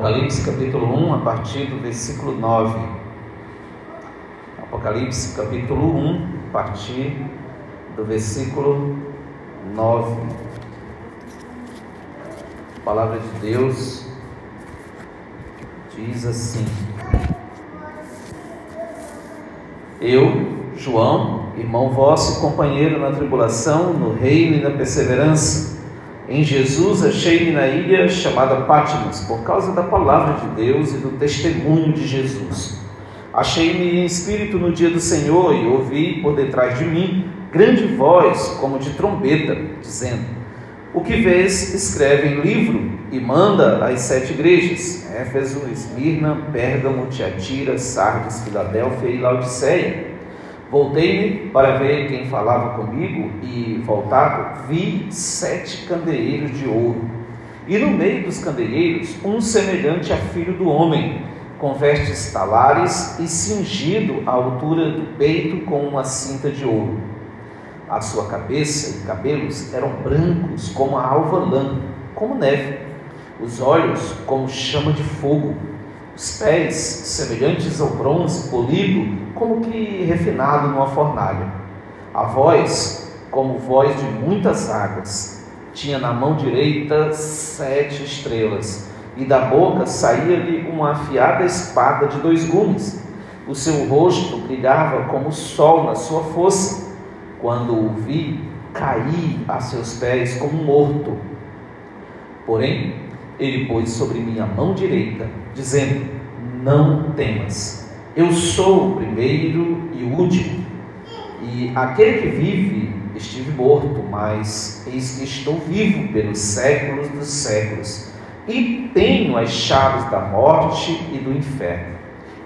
Apocalipse capítulo 1, a partir do versículo 9. Apocalipse capítulo 1, a partir do versículo 9. A palavra de Deus diz assim: Eu, João, irmão vosso e companheiro na tribulação, no reino e na perseverança, em Jesus achei-me na ilha chamada Patmos, por causa da palavra de Deus e do testemunho de Jesus. Achei-me em espírito no dia do Senhor e ouvi por detrás de mim grande voz como de trombeta, dizendo: O que vês, escreve em livro e manda às 7 igrejas: Éfeso, Esmirna, Pérgamo, Tiatira, Sardes, Filadélfia e Laodiceia. Voltei-me para ver quem falava comigo e, voltado, vi 7 candeeiros de ouro. E no meio dos candeeiros, um semelhante a filho do homem, com vestes talares e cingido à altura do peito com uma cinta de ouro. A sua cabeça e cabelos eram brancos como a alva lã, como neve. Os olhos como chama de fogo. Os pés semelhantes ao bronze polido, como que refinado numa fornalha. A voz como voz de muitas águas. Tinha na mão direita 7 estrelas, e da boca saía-lhe uma afiada espada de 2 gumes. O seu rosto brilhava como o sol na sua força. Quando o vi, caí a seus pés como morto. Porém, ele pôs sobre minha mão direita, dizendo: Não temas, eu sou o primeiro e o último, e aquele que vive. Estive morto, mas eis que estou vivo pelos séculos dos séculos, e tenho as chaves da morte e do inferno.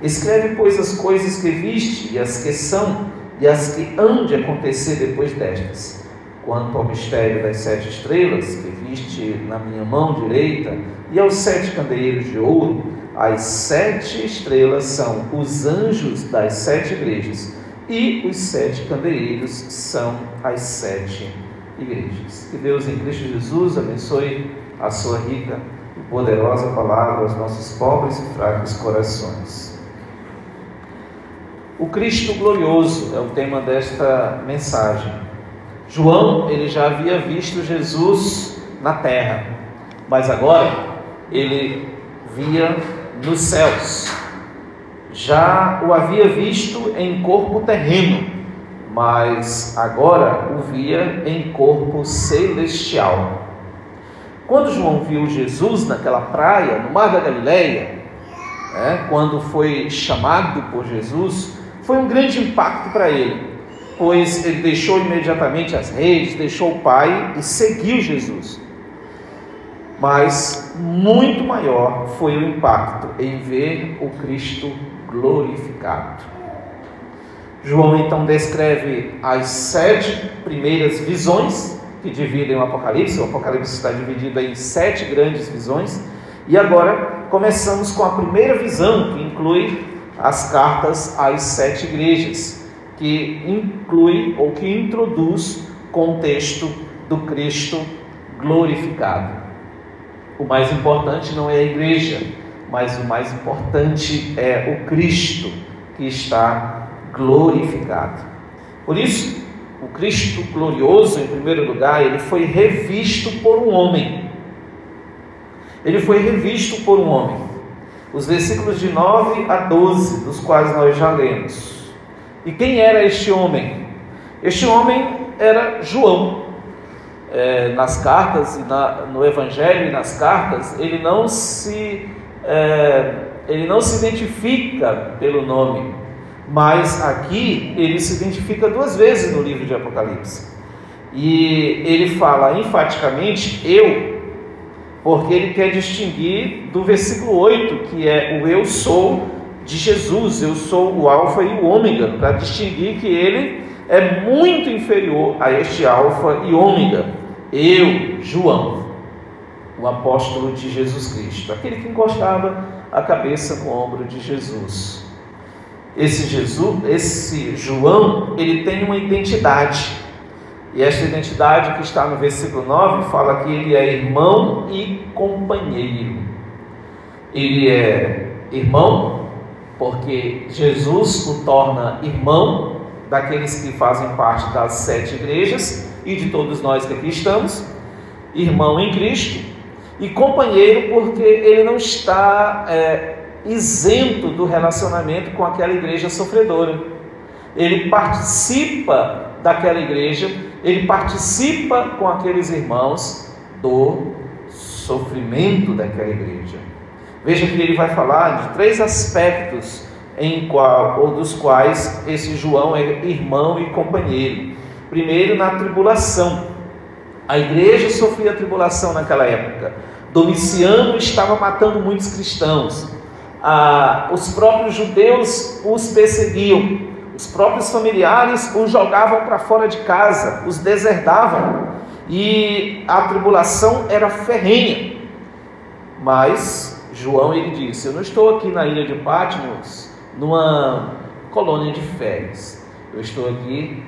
Escreve, pois, as coisas que viste, e as que são, e as que hão de acontecer depois destas. Quanto ao mistério das 7 estrelas que viste na minha mão direita, e aos 7 candeeiros de ouro, as 7 estrelas são os anjos das 7 igrejas, e os 7 candeeiros são as 7 igrejas. Que Deus em Cristo Jesus abençoe a sua rica e poderosa palavra aos nossos pobres e fracos corações. O Cristo glorioso é o tema desta mensagem. João, ele já havia visto Jesus na terra, mas agora ele via nos céus. Já o havia visto em corpo terreno, mas agora o via em corpo celestial. Quando João viu Jesus naquela praia, no Mar da Galileia, quando foi chamado por Jesus, foi um grande impacto para ele, pois ele deixou imediatamente as redes, deixou o Pai e seguiu Jesus. Mas muito maior foi o impacto em ver o Cristo glorificado. João então descreve as 7 primeiras visões que dividem o Apocalipse. O Apocalipse está dividido em 7 grandes visões. E agora começamos com a primeira visão, que inclui as cartas às 7 igrejas, que inclui ou que introduz o contexto do Cristo glorificado. O mais importante não é a igreja, mas o mais importante é o Cristo que está glorificado. Por isso, o Cristo glorioso, em primeiro lugar, ele foi revisto por um homem. Ele foi revisto por um homem. Os versículos de 9 a 12, dos quais nós já lemos. E quem era este homem? Este homem era João. Nas cartas e no Evangelho e nas cartas, ele não se identifica pelo nome, mas aqui ele se identifica 2 vezes no livro de Apocalipse, e ele fala enfaticamente eu, porque ele quer distinguir do versículo 8, que é o eu sou de Jesus, eu sou o alfa e o ômega, para distinguir que ele é muito inferior a este alfa e ômega. Eu, João, o apóstolo de Jesus Cristo, aquele que encostava a cabeça no ombro de Jesus. Esse João, ele tem uma identidade, e esta identidade que está no versículo 9 fala que ele é irmão e companheiro. Ele é irmão, porque Jesus o torna irmão daqueles que fazem parte das 7 igrejas e de todos nós que aqui estamos, irmão em Cristo, e companheiro, porque ele não está isento do relacionamento com aquela igreja sofredora. Ele participa daquela igreja, ele participa com aqueles irmãos do sofrimento daquela igreja. Veja que ele vai falar de 3 aspectos dos quais esse João é irmão e companheiro. Primeiro, na tribulação. A igreja sofria tribulação naquela época. Domiciano estava matando muitos cristãos. Os próprios judeus os perseguiam. Os próprios familiares os jogavam para fora de casa, os deserdavam. E a tribulação era ferrenha. Mas João, ele disse: eu não estou aqui na ilha de Patmos numa colônia de férias. Eu estou aqui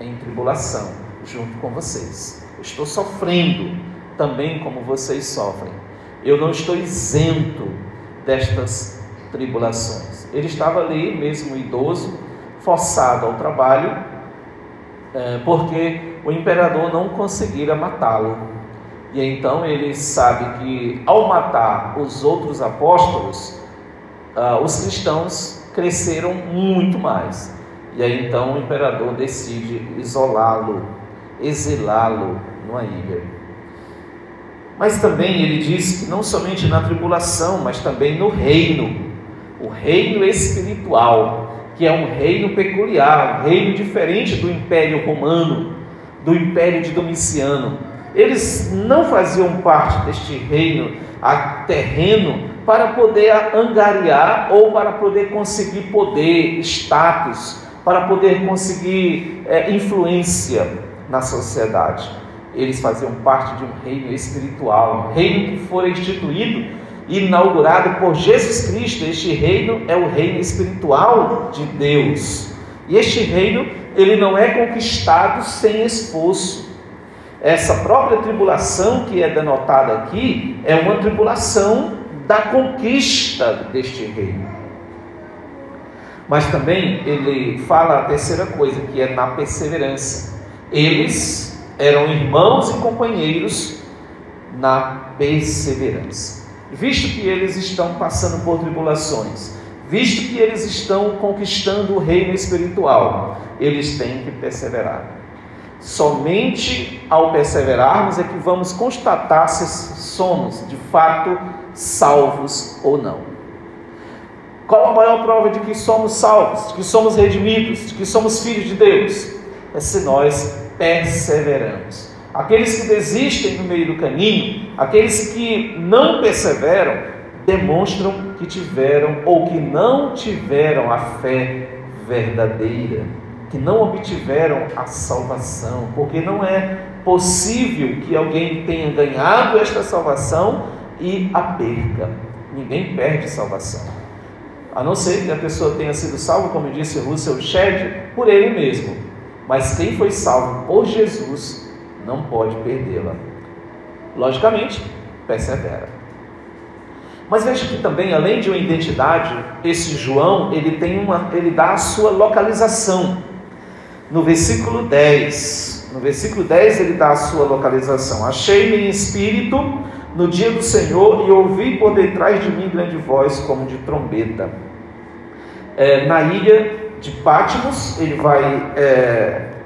em tribulação junto com vocês. Eu estou sofrendo também como vocês sofrem. Eu não estou isento destas tribulações. Ele estava ali, mesmo idoso, forçado ao trabalho, porque o imperador não conseguira matá-lo. E então ele sabe que ao matar os outros apóstolos, os cristãos cresceram muito mais. E aí então o imperador decide isolá-lo, exilá-lo numa ilha. Mas também ele diz que não somente na tribulação, mas também no reino, o reino espiritual, que é um reino peculiar, um reino diferente do Império Romano, do Império de Domiciano. Eles não faziam parte deste reino terreno para poder angariar ou para poder conseguir poder, status, para poder conseguir influência na sociedade. Eles faziam parte de um reino espiritual, um reino que foi instituído e inaugurado por Jesus Cristo. Este reino é o reino espiritual de Deus. E este reino, ele não é conquistado sem esforço. Essa própria tribulação que é denotada aqui é uma tribulação da conquista deste reino. Mas também ele fala a terceira coisa, que é na perseverança. Eles eram irmãos e companheiros na perseverança. Visto que eles estão passando por tribulações, visto que eles estão conquistando o reino espiritual, eles têm que perseverar. Somente ao perseverarmos é que vamos constatar se somos de fato salvos ou não. Qual a maior prova de que somos salvos, de que somos redimidos, de que somos filhos de Deus? É se nós perseveramos. Aqueles que desistem no meio do caminho, aqueles que não perseveram, demonstram que tiveram ou que não tiveram a fé verdadeira, que não obtiveram a salvação, porque não é possível que alguém tenha ganhado esta salvação e a perca. Ninguém perde salvação, a não ser que a pessoa tenha sido salva, como disse Russell Shedd, por ele mesmo. Mas quem foi salvo por Jesus não pode perdê-la. Logicamente, persevera. Mas veja que também, além de uma identidade, esse João, ele dá a sua localização. No versículo 10, ele dá a sua localização. Achei-me em espírito no dia do Senhor e ouvi por detrás de mim grande voz como de trombeta. Na ilha de Patmos, ele vai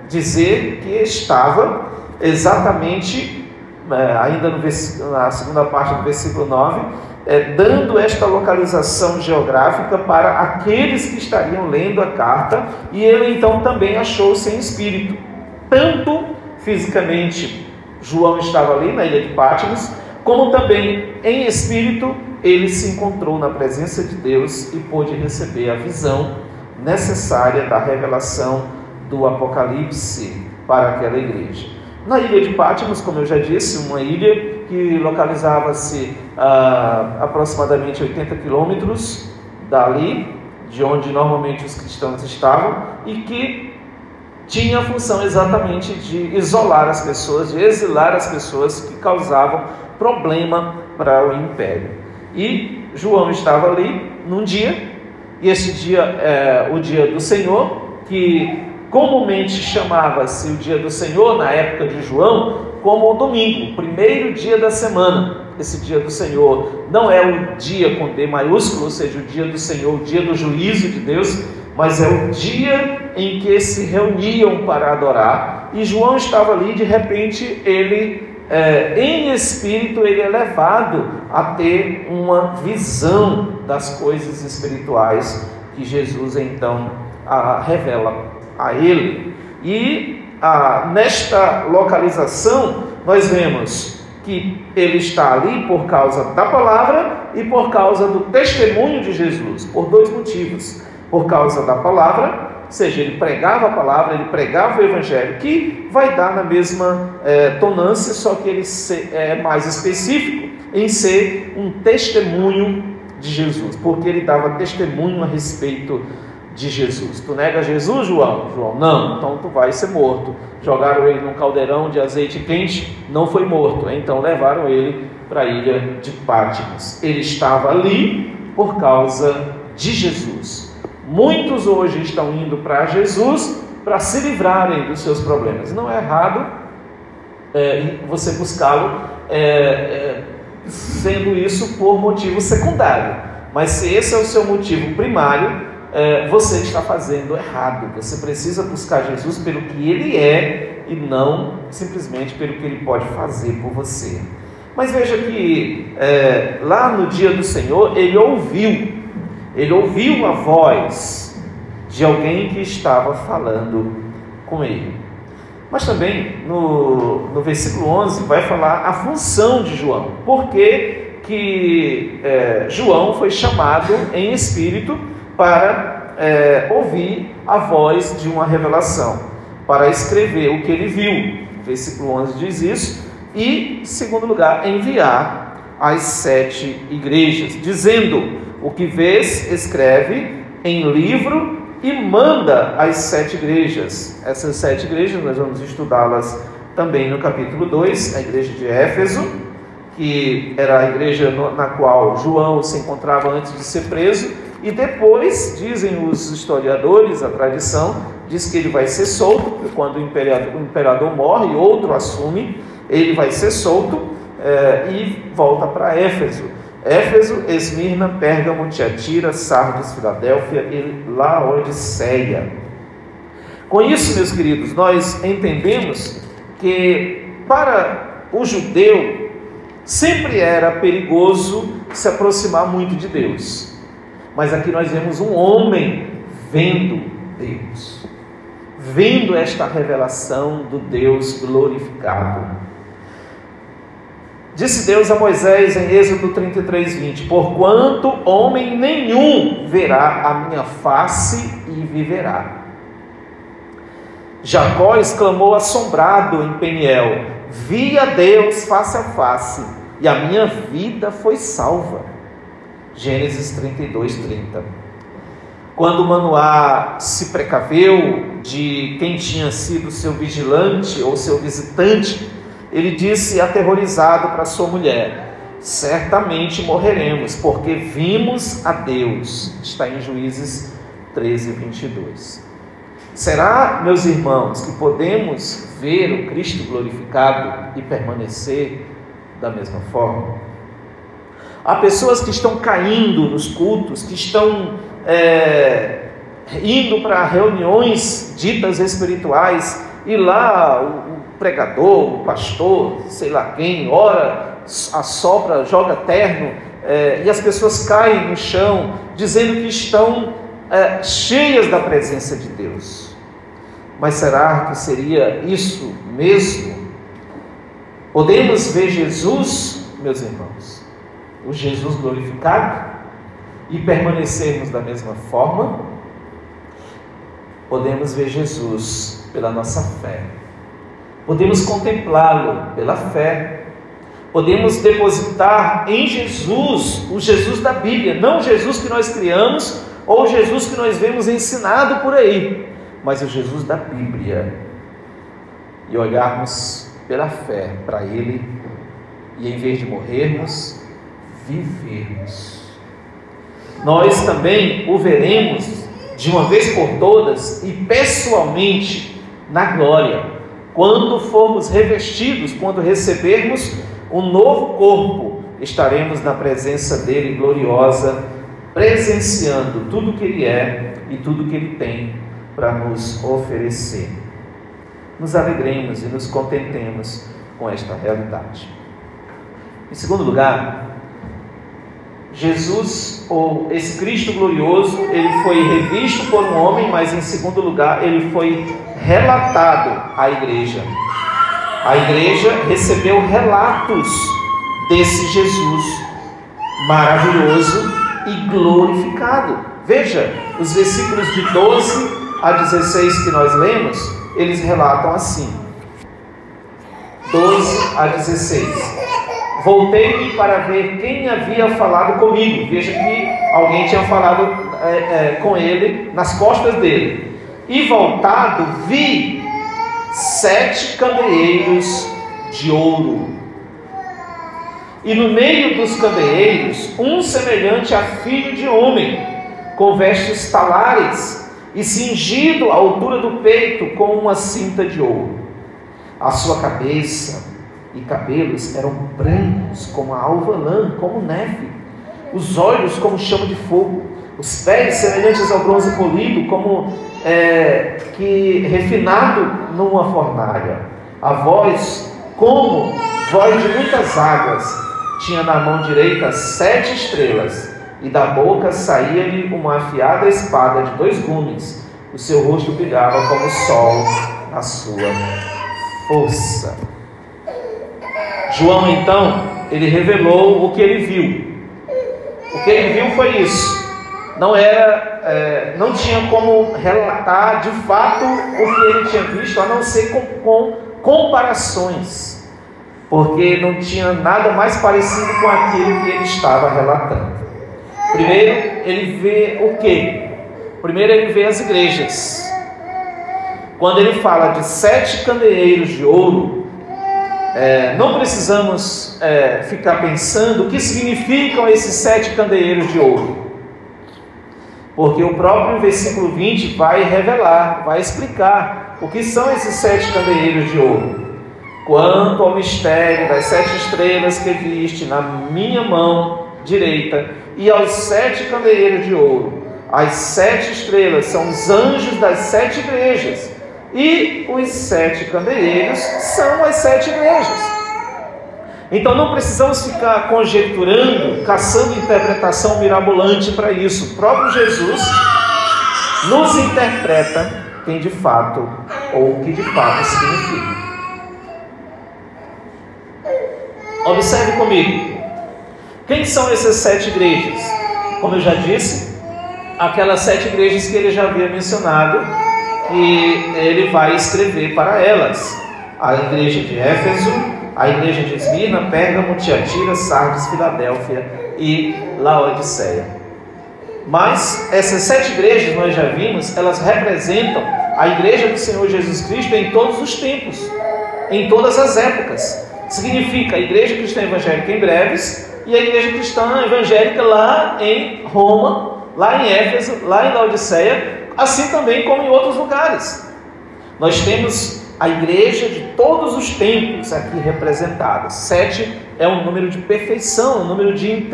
dizer que estava exatamente, ainda na segunda parte do versículo 9, dando esta localização geográfica para aqueles que estariam lendo a carta, e ele então também achou-se em espírito. Tanto fisicamente João estava ali na ilha de Patmos, como também em espírito ele se encontrou na presença de Deus e pôde receber a visão necessária da revelação do Apocalipse para aquela igreja. Na ilha de Patmos, como eu já disse, uma ilha que localizava-se a aproximadamente 80 quilômetros dali, de onde normalmente os cristãos estavam, e que tinha a função exatamente de isolar as pessoas, de exilar as pessoas que causavam problema para o império. E João estava ali num dia, e esse dia é o dia do Senhor, que comumente chamava-se o dia do Senhor, na época de João, como o domingo, o primeiro dia da semana. Esse dia do Senhor não é o dia com D maiúsculo, ou seja, o dia do Senhor, o dia do juízo de Deus, mas é o dia em que se reuniam para adorar. E João estava ali, de repente, ele, em espírito, ele é levado a ter uma visão das coisas espirituais que Jesus então revela a ele. E nesta localização nós vemos que ele está ali por causa da palavra e por causa do testemunho de Jesus, por dois motivos. Por causa da palavra, ou seja, ele pregava a palavra, ele pregava o evangelho, que vai dar na mesma tonância, só que ele é mais específico em ser um testemunho de Jesus, porque ele dava testemunho a respeito de Jesus. Tu nega Jesus, João? João, não, então tu vai ser morto. Jogaram ele num caldeirão de azeite quente, não foi morto, então levaram ele para a ilha de Pátimos. Ele estava ali por causa de Jesus. Muitos hoje estão indo para Jesus para se livrarem dos seus problemas. Não é errado você buscá-lo sendo isso por motivo secundário, mas se esse é o seu motivo primário, você está fazendo errado. Você precisa buscar Jesus pelo que Ele é e não simplesmente pelo que Ele pode fazer por você. Mas veja que lá no dia do Senhor, ele ouviu a voz de alguém que estava falando com ele. Mas também no versículo 11 vai falar a função de João. Por que João foi chamado em espírito para ouvir a voz de uma revelação, para escrever o que ele viu. Versículo 11 diz isso. E, em segundo lugar, enviar às 7 igrejas, dizendo: o que vês, escreve em livro e manda às 7 igrejas. Essas 7 igrejas nós vamos estudá-las também no capítulo 2, a igreja de Éfeso, que era a igreja na qual João se encontrava antes de ser preso, e depois, dizem os historiadores, a tradição diz que ele vai ser solto, quando o imperador morre, outro assume, ele vai ser solto e volta para Éfeso. Éfeso, Esmirna, Pérgamo, Tiatira, Sardes, Filadélfia e Laodiceia. Com isso, meus queridos, nós entendemos que para o judeu sempre era perigoso se aproximar muito de Deus. Mas aqui nós vemos um homem vendo Deus, vendo esta revelação do Deus glorificado. Disse Deus a Moisés em Êxodo 33:20: porquanto homem nenhum verá a minha face e viverá. Jacó exclamou assombrado em Peniel: vi a Deus face a face, e a minha vida foi salva. Gênesis 32:30. Quando Manoá se precaveu de quem tinha sido seu vigilante ou seu visitante, ele disse aterrorizado para sua mulher: certamente morreremos, porque vimos a Deus. Está em Juízes 13:22. Será, meus irmãos, que podemos ver o Cristo glorificado e permanecer da mesma forma? Há pessoas que estão caindo nos cultos, que estão indo para reuniões ditas espirituais, e lá o pregador, o pastor, sei lá quem, ora, assopra, joga terno, e as pessoas caem no chão, dizendo que estão cheias da presença de Deus. Mas será que seria isso mesmo? Podemos ver Jesus, meus irmãos, o Jesus glorificado, e permanecermos da mesma forma? Podemos ver Jesus pela nossa fé, podemos contemplá-lo pela fé, podemos depositar em Jesus, o Jesus da Bíblia, não o Jesus que nós criamos, ou o Jesus que nós vemos ensinado por aí, mas o Jesus da Bíblia, e olharmos pela fé para Ele, e em vez de morrermos, vivermos. nós também o veremos de uma vez por todas e pessoalmente na glória, quando formos revestidos, quando recebermos um novo corpo, estaremos na presença dele gloriosa, presenciando tudo que ele é e tudo que ele tem para nos oferecer. Nos alegremos e nos contentemos com esta realidade. Em segundo lugar, Jesus, ou esse Cristo glorioso, ele foi revisto por um homem, mas em segundo lugar, ele foi relatado à igreja. A igreja recebeu relatos desse Jesus maravilhoso e glorificado. Veja, os versículos de 12 a 16 que nós lemos, eles relatam assim: 12 a 16. Voltei-me para ver quem havia falado comigo. Veja que alguém tinha falado com ele nas costas dele. E voltado, vi 7 candeeiros de ouro. E no meio dos candeeiros, um semelhante a filho de homem, com vestes talares e cingido à altura do peito com uma cinta de ouro. A sua cabeça e cabelos eram brancos como a alva lã, como neve, os olhos como chama de fogo, os pés semelhantes ao bronze polido, como que refinado numa fornalha, a voz como voz de muitas águas. Tinha na mão direita 7 estrelas, e da boca saía-lhe uma afiada espada de 2 gumes. O seu rosto brilhava como o sol na sua força. João, então, ele revelou o que ele viu. O que ele viu foi isso. Não tinha como relatar de fato o que ele tinha visto, a não ser com comparações, porque não tinha nada mais parecido com aquilo que ele estava relatando. Primeiro, ele vê o quê? Primeiro, ele vê as igrejas. Quando ele fala de 7 candeeiros de ouro, não precisamos ficar pensando o que significam esses 7 candeeiros de ouro, porque o próprio versículo 20 vai revelar, vai explicar o que são esses 7 candeeiros de ouro. Quanto ao mistério das 7 estrelas que viste na minha mão direita e aos 7 candeeiros de ouro, as 7 estrelas são os anjos das 7 igrejas, e os 7 candeeiros são as 7 igrejas. Então não precisamos ficar conjecturando, caçando interpretação mirabolante para isso. O próprio Jesus nos interpreta quem de fato, ou o que de fato significa. Observe comigo. Quem são essas 7 igrejas? Como eu já disse, aquelas 7 igrejas que ele já havia mencionado, que ele vai escrever para elas: a igreja de Éfeso, a igreja de Esmirna, Pérgamo, Tiatira, Sardes, Filadélfia e Laodiceia. Mas essas 7 igrejas, nós já vimos, elas representam a igreja do Senhor Jesus Cristo em todos os tempos, em todas as épocas. Significa a igreja cristã evangélica em Breves e a igreja cristã evangélica lá em Roma, lá em Éfeso, lá em Laodiceia, assim também como em outros lugares. Nós temos a igreja de todos os tempos aqui representada. 7 é um número de perfeição, um número de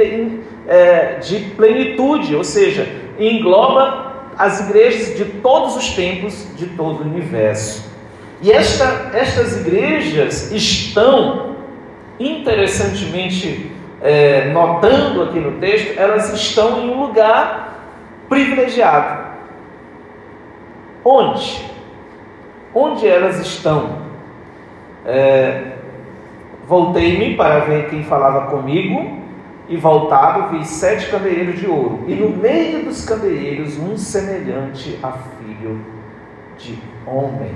plenitude, ou seja, engloba as igrejas de todos os tempos, de todo o universo. E estas igrejas estão, interessantemente, notando aqui no texto, elas estão em um lugar privilegiado. Onde? Onde elas estão? Voltei-me para ver quem falava comigo, e voltado vi 7 candeeiros de ouro, e no meio dos candeeiros um semelhante a filho de homem.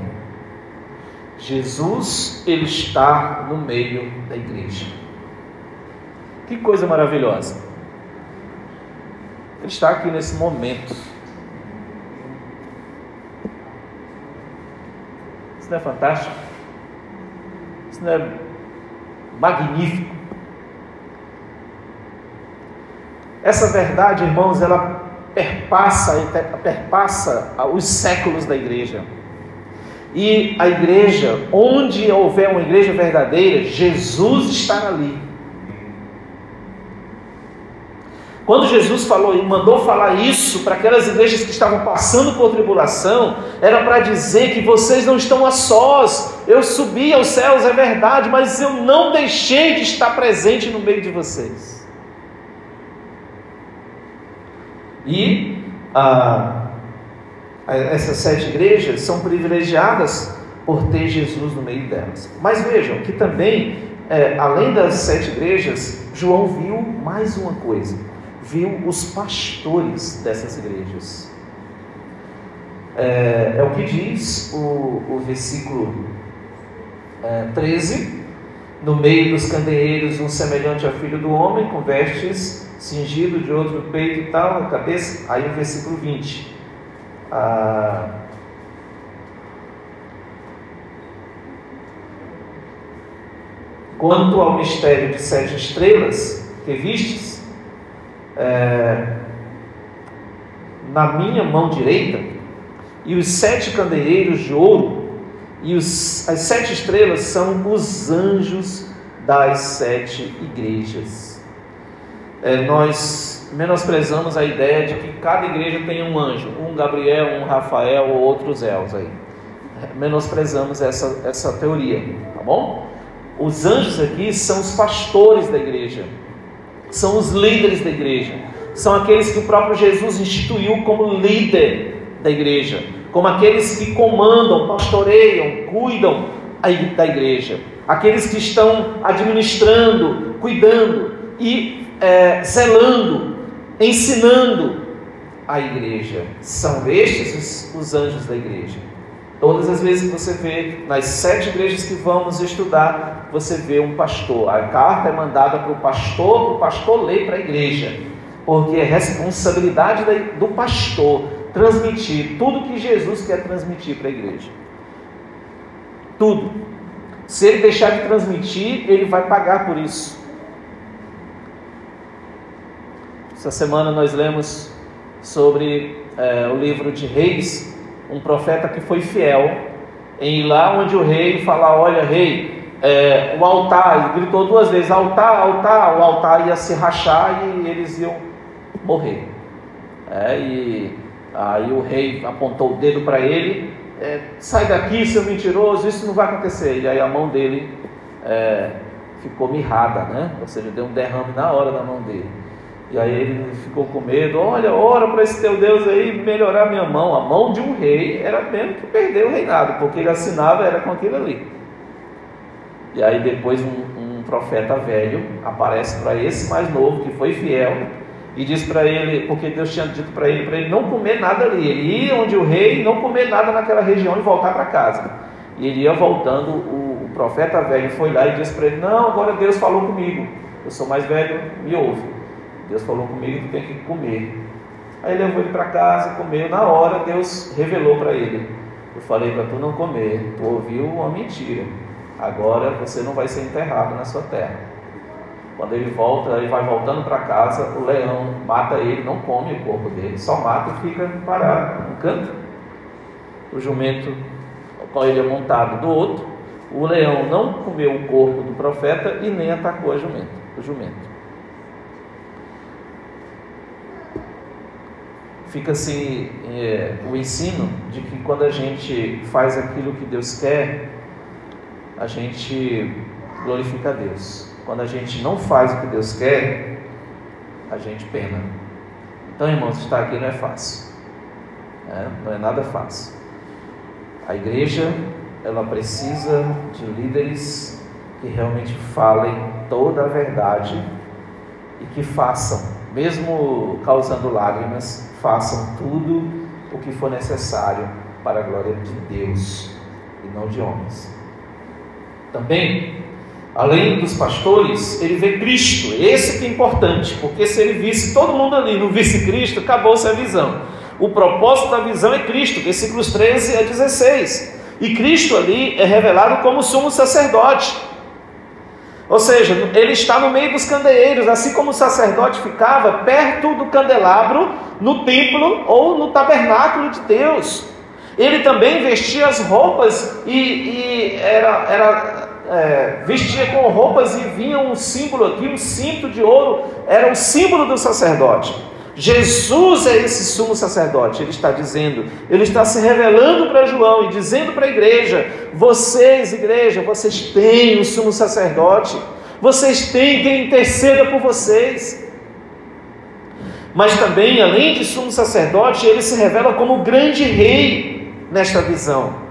Jesus, ele está no meio da igreja. Que coisa maravilhosa. Ele está aqui nesse momento. Isso não é fantástico? Isso não é magnífico? Essa verdade, irmãos, ela perpassa os séculos da igreja. E a igreja, onde houver uma igreja verdadeira, Jesus estará ali. Quando Jesus falou e mandou falar isso para aquelas igrejas que estavam passando por tribulação, era para dizer que vocês não estão a sós. Eu subi aos céus, é verdade, mas eu não deixei de estar presente no meio de vocês. E essas 7 igrejas são privilegiadas por ter Jesus no meio delas. Mas vejam que também, além das 7 igrejas, João viu mais uma coisa. Viu os pastores dessas igrejas. É o que diz o versículo 13: no meio dos candeeiros um semelhante ao filho do homem, com vestes cingido de outro peito e tal, a cabeça. Aí o versículo 20: quanto ao mistério de 7 estrelas que vistes, na minha mão direita, e os 7 candeeiros de ouro, e as 7 estrelas são os anjos das 7 igrejas. Nós menosprezamos a ideia de que cada igreja tem um anjo, um Gabriel, um Rafael ou outros Elos aí. Menosprezamos essa teoria, tá bom? Os anjos aqui são os pastores da igreja, são os líderes da igreja, são aqueles que o próprio Jesus instituiu como líder da igreja, como aqueles que comandam, pastoreiam, cuidam da igreja, aqueles que estão administrando, cuidando e zelando, ensinando a igreja. São estes os anjos da igreja. Todas as vezes que você vê nas 7 igrejas que vamos estudar, você vê um pastor. A carta é mandada para o pastor ler para a igreja, porque é responsabilidade do pastor transmitir tudo que Jesus quer transmitir para a igreja. Tudo. Se ele deixar de transmitir, ele vai pagar por isso. Essa semana nós lemos sobre o livro de Reis, um profeta que foi fiel em ir lá onde o rei fala: olha, rei, o altar, ele gritou 2 vezes: altar, altar. O altar ia se rachar e eles iam morrer. E aí o rei apontou o dedo para ele: sai daqui, seu mentiroso, isso não vai acontecer. E aí a mão dele ficou mirrada, né? Ou seja, deu um derrame na hora da mão dele. E aí ele ficou com medo: olha, ora para esse teu Deus aí melhorar minha mão. A mão de um rei era mesmo que perdeu o reinado, porque ele assinava era com aquilo ali. E aí depois um profeta velho aparece para esse mais novo, que foi fiel, e diz para ele, porque Deus tinha dito para ele não comer nada ali, ele ia onde o rei, não comer nada naquela região e voltar para casa. E ele ia voltando, o profeta velho foi lá e disse para ele: não, agora Deus falou comigo, eu sou mais velho, me ouve. Deus falou comigo que tem que comer. Aí levou ele para casa, comeu. Na hora Deus revelou para ele: eu falei para tu não comer, tu ouviu uma mentira, agora você não vai ser enterrado na sua terra. Quando ele volta, ele vai voltando para casa, o leão mata ele, não come o corpo dele, só mata e fica parado no canto. O jumento ao qual ele é montado do outro, o leão não comeu o corpo do profeta e nem atacou o jumento. Fica assim o ensino de que quando a gente faz aquilo que Deus quer, a gente glorifica a Deus. Quando a gente não faz o que Deus quer, a gente pena. Então, irmãos, estar aqui não é fácil, não é nada fácil. A igreja, ela precisa de líderes que realmente falem toda a verdade e que façam, mesmo causando lágrimas, façam tudo o que for necessário para a glória de Deus e não de homens. Também, além dos pastores, ele vê Cristo. Esse que é importante, porque se ele visse todo mundo ali, não visse Cristo, acabou-se a visão. O propósito da visão é Cristo, versículos 13 a 16. E Cristo ali é revelado como sumo sacerdote. Ou seja, ele está no meio dos candeeiros, assim como o sacerdote ficava perto do candelabro no templo ou no tabernáculo de Deus. Ele também vestia as roupas vestia com roupas e vinha um símbolo aqui, um cinto de ouro, era o símbolo do sacerdote. Jesus é esse sumo sacerdote, ele está dizendo, ele está se revelando para João e dizendo para a igreja: vocês, igreja, vocês têm um sumo sacerdote, vocês têm quem interceda por vocês. Mas também, além de sumo sacerdote, ele se revela como grande rei nesta visão.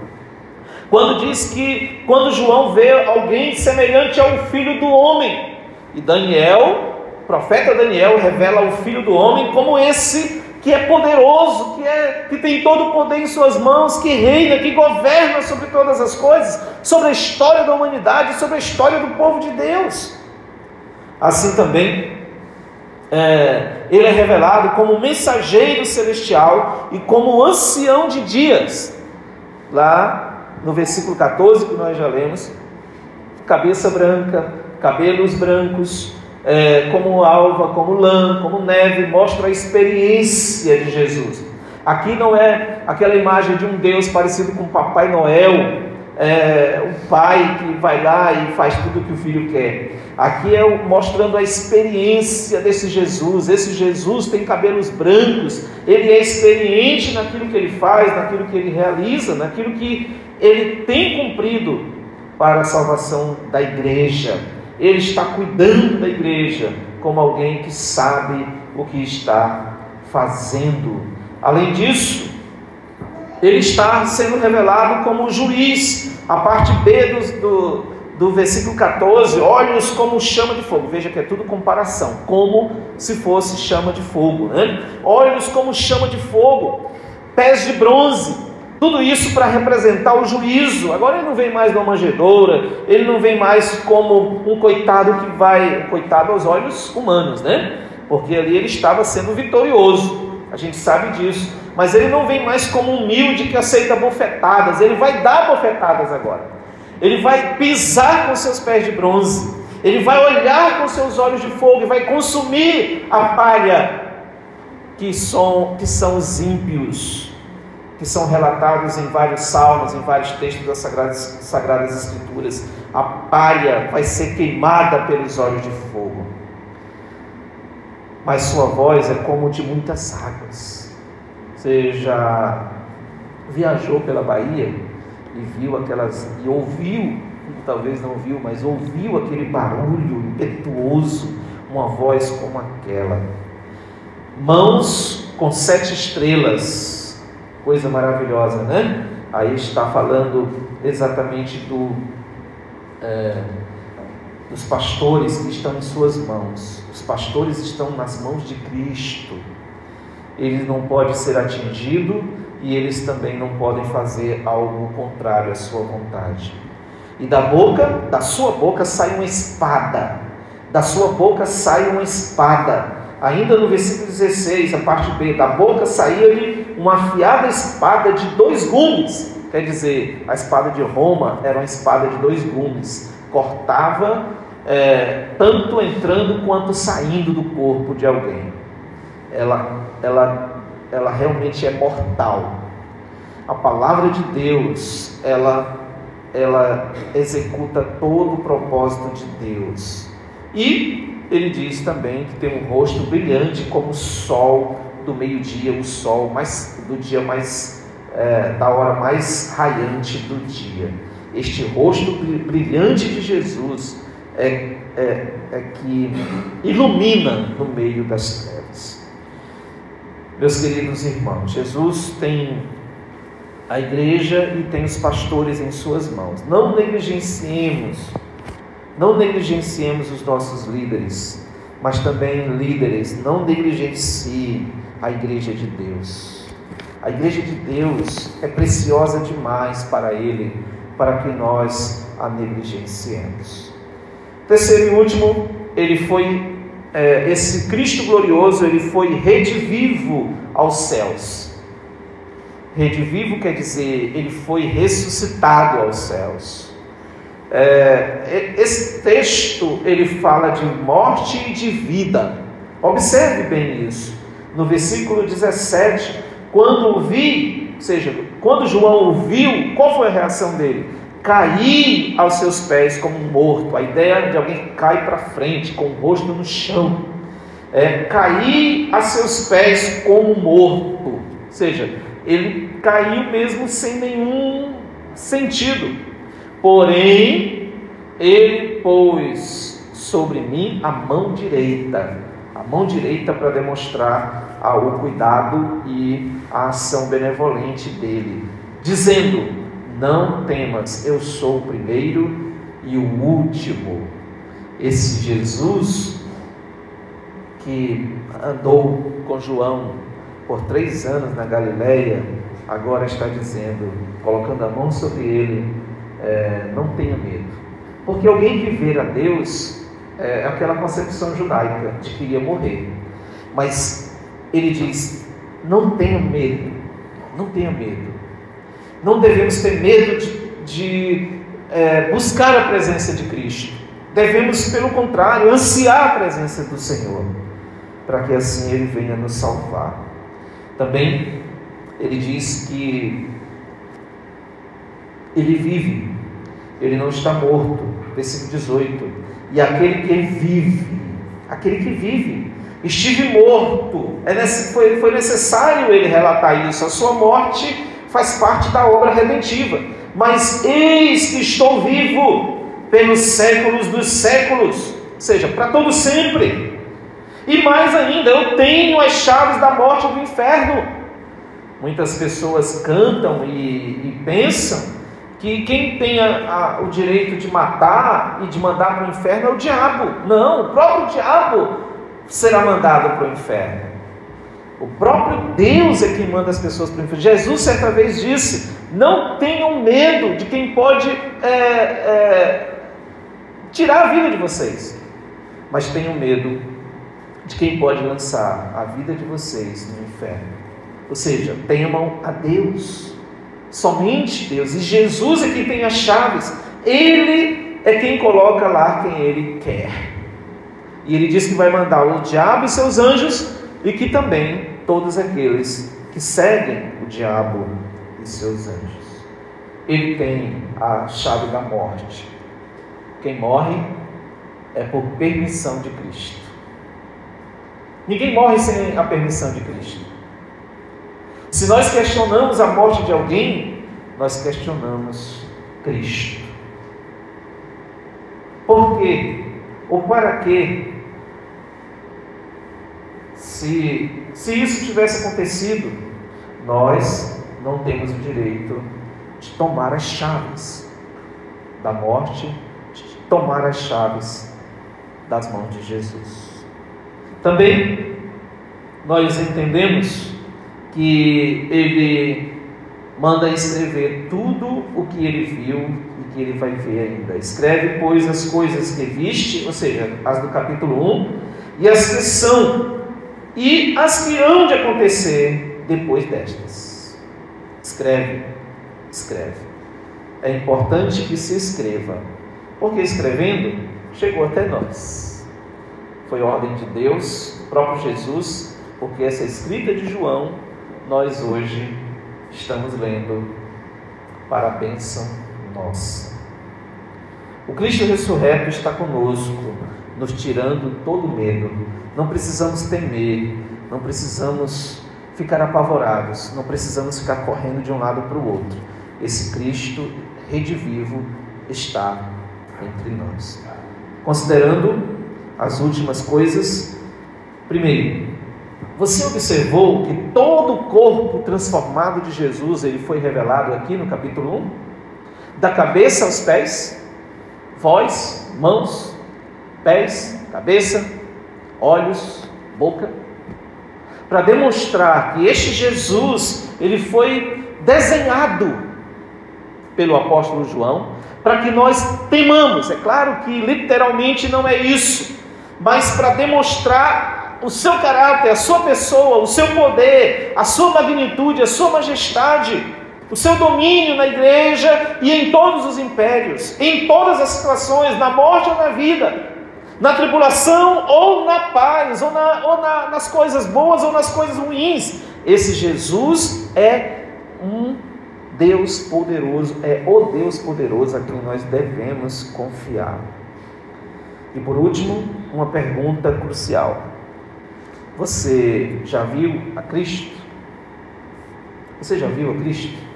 Quando diz que, quando João vê alguém semelhante ao Filho do Homem, e Daniel, o profeta Daniel, revela o Filho do Homem como esse que é poderoso, que tem todo o poder em suas mãos, que reina, que governa sobre todas as coisas, sobre a história da humanidade, sobre a história do povo de Deus. Assim também, ele é revelado como mensageiro celestial e como ancião de dias. Lá no versículo 14 que nós já lemos, cabeça branca, cabelos brancos, como alva, como lã, como neve, mostra a experiência de Jesus. Aqui não é aquela imagem de um Deus parecido com Papai Noel, um pai que vai lá e faz tudo o que o filho quer. Aqui é mostrando a experiência desse Jesus. Esse Jesus tem cabelos brancos, ele é experiente naquilo que ele faz, naquilo que ele realiza, naquilo que ele tem cumprido para a salvação da igreja. Ele está cuidando da igreja como alguém que sabe o que está fazendo. Além disso, ele está sendo revelado como juiz. A parte B do versículo 14, olhos como chama de fogo. Veja que é tudo comparação, como se fosse chama de fogo, né? Olhos como chama de fogo, pés de bronze. Tudo isso para representar o juízo. Agora ele não vem mais numa manjedoura, ele não vem mais como um coitado que vai, coitado aos olhos humanos, né? Porque ali ele estava sendo vitorioso, a gente sabe disso. Mas ele não vem mais como um humilde que aceita bofetadas, ele vai dar bofetadas agora. Ele vai pisar com seus pés de bronze, ele vai olhar com seus olhos de fogo e vai consumir a palha que são os ímpios, que são relatados em vários salmos, em vários textos das Sagradas Escrituras. A palha vai ser queimada pelos olhos de fogo, mas sua voz é como de muitas águas. Você já viajou pela Bahia e viu e ouviu, talvez não viu, mas ouviu aquele barulho impetuoso, uma voz como aquela. Mãos com 7 estrelas, coisa maravilhosa, né? Aí está falando exatamente dos pastores que estão em suas mãos. Os pastores estão nas mãos de Cristo. Ele não pode ser atingido e eles também não podem fazer algo contrário à sua vontade. E da sua boca sai uma espada. Da sua boca sai uma espada. Ainda no versículo 16, a parte B, da boca saía-lhe uma afiada espada de 2 gumes. Quer dizer, a espada de Roma era uma espada de 2 gumes. Cortava tanto entrando quanto saindo do corpo de alguém. Ela realmente é mortal. A palavra de Deus, ela executa todo o propósito de Deus. E ele diz também que tem um rosto brilhante como o sol do meio-dia, o sol do dia da hora mais raiante do dia. Este rosto brilhante de Jesus que ilumina no meio das trevas. Meus queridos irmãos, Jesus tem a igreja e tem os pastores em suas mãos. Não negligenciemos os nossos líderes, mas também líderes, não negligenciem a igreja de Deus. A igreja de Deus é preciosa demais para Ele, para que nós a negligenciemos. Terceiro e último, esse Cristo glorioso, ele foi redivivo aos céus. Redivivo quer dizer, ele foi ressuscitado aos céus. Esse texto, ele fala de morte e de vida. Observe bem isso. No versículo 17, quando João ouviu, qual foi a reação dele? Caí aos seus pés como um morto. A ideia de alguém que cai para frente, com o rosto no chão. Caí a seus pés como morto. Ou seja, ele caiu mesmo sem nenhum sentido. Porém, ele pôs sobre mim a mão direita para demonstrar o cuidado e a ação benevolente dele, dizendo: não temas, eu sou o primeiro e o último. Esse Jesus que andou com João por 3 anos na Galileia, agora está dizendo, colocando a mão sobre ele: não tenha medo. Porque alguém que ver a Deus é aquela concepção judaica de que ia morrer. Mas ele diz: não tenha medo, não tenha medo. Não devemos ter medo de buscar a presença de Cristo. Devemos, pelo contrário, ansiar a presença do Senhor, para que assim Ele venha nos salvar. Também ele diz que Ele vive, Ele não está morto. Versículo 18: e aquele que vive, estive morto. Foi necessário ele relatar isso. A sua morte faz parte da obra redentiva. Mas eis que estou vivo pelos séculos dos séculos, ou seja, para todo sempre. E mais ainda, eu tenho as chaves da morte e do inferno. Muitas pessoas cantam e pensam que quem tem o direito de matar e de mandar para o inferno é o diabo. Não, o próprio diabo será mandado para o inferno. O próprio Deus é quem manda as pessoas para o inferno. Jesus certa vez disse: não tenham medo de quem pode tirar a vida de vocês, mas tenham medo de quem pode lançar a vida de vocês no inferno. Ou seja, temam a Deus, somente Deus. E Jesus é quem tem as chaves. Ele é quem coloca lá quem Ele quer. E Ele diz que vai mandar o diabo e seus anjos, e que também todos aqueles que seguem o diabo e seus anjos. Ele tem a chave da morte. Quem morre é por permissão de Cristo. Ninguém morre sem a permissão de Cristo. Se nós questionamos a morte de alguém, nós questionamos Cristo. Por quê? Ou para quê? Se isso tivesse acontecido, nós não temos o direito de tomar as chaves da morte, de tomar as chaves das mãos de Jesus. Também nós entendemos que Ele manda escrever tudo o que Ele viu e que Ele vai ver ainda. Escreve, pois, as coisas que viste, ou seja, as do capítulo 1, e as que são, e as que hão de acontecer depois destas. Escreve. É importante que se escreva, porque escrevendo, chegou até nós. Foi ordem de Deus, o próprio Jesus, porque essa escrita de João, nós hoje estamos lendo para a bênção nossa. O Cristo ressurreto está conosco, nos tirando todo medo. Não precisamos temer, não precisamos ficar apavorados, não precisamos ficar correndo de um lado para o outro. Esse Cristo redivivo está entre nós. Considerando as últimas coisas, primeiro, você observou que todo o corpo transformado de Jesus, ele foi revelado aqui no capítulo 1? Da cabeça aos pés, voz, mãos, pés, cabeça, olhos, boca, para demonstrar que este Jesus, ele foi desenhado pelo apóstolo João, para que nós temamos. É claro que literalmente não é isso, mas para demonstrar o seu caráter, a sua pessoa, o seu poder, a sua magnitude, a sua majestade. o seu domínio na igreja e em todos os impérios, em todas as situações, na morte ou na vida, na tribulação ou na paz, ou nas coisas boas ou nas coisas ruins. Esse Jesus é um Deus poderoso, é o Deus poderoso a quem nós devemos confiar. E por último, uma pergunta crucial: você já viu a Cristo? Você já viu a Cristo?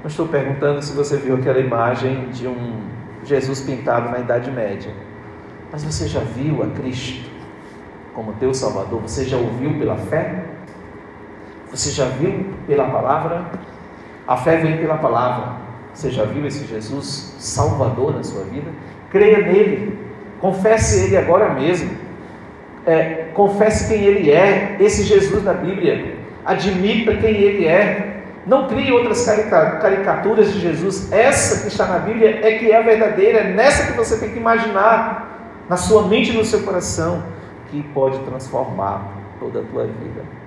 Não estou perguntando se você viu aquela imagem de um Jesus pintado na Idade Média, mas você já viu a Cristo como teu Salvador? Você já ouviu pela fé? Você já viu pela palavra? A fé vem pela palavra. Você já viu esse Jesus Salvador na sua vida? Creia nele, confesse ele agora mesmo, confesse quem ele é, esse Jesus da Bíblia, admita quem ele é, não crie outras caricaturas de Jesus. Essa que está na Bíblia é que é a verdadeira, é nessa que você tem que imaginar, na sua mente e no seu coração, que pode transformar toda a tua vida.